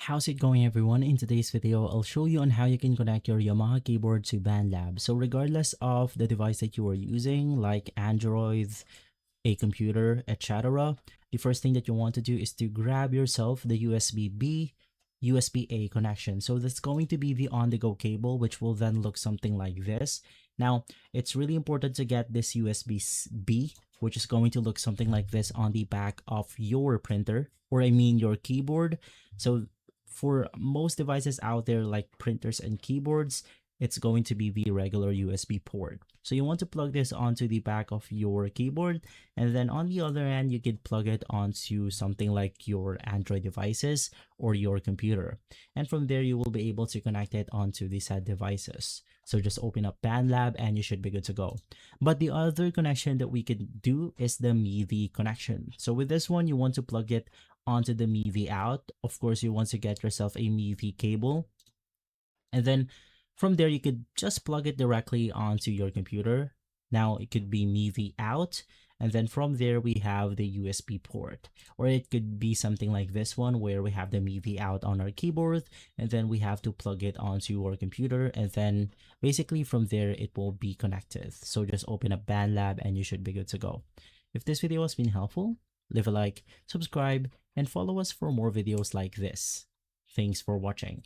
How's it going, everyone? In today's video, I'll show you on how you can connect your Yamaha keyboard to BandLab. So regardless of the device that you are using, like Android, a computer, etc., the first thing that you want to do is to grab yourself the USB-B, USB-A connection. So that's going to be the on-the-go cable, which will then look something like this. Now, it's really important to get this USB-B, which is going to look something like this on the back of your printer, or I mean your keyboard. So for most devices out there like printers and keyboards, it's going to be the regular USB port. So you want to plug this onto the back of your keyboard, and then on the other end, you could plug it onto something like your Android devices or your computer. And from there, you will be able to connect it onto the said devices. So just open up BandLab and you should be good to go. But the other connection that we could do is the MIDI connection. So with this one, you want to plug it onto the MIDI out. Of course, you want to get yourself a MIDI cable, and then from there you could just plug it directly onto your computer. Now it could be MIDI out, and then from there we have the USB port, or it could be something like this one where we have the MIDI out on our keyboard, and then we have to plug it onto our computer, and then basically from there it will be connected. So just open up BandLab and you should be good to go. If this video has been helpful, leave a like, subscribe, and follow us for more videos like this. Thanks for watching.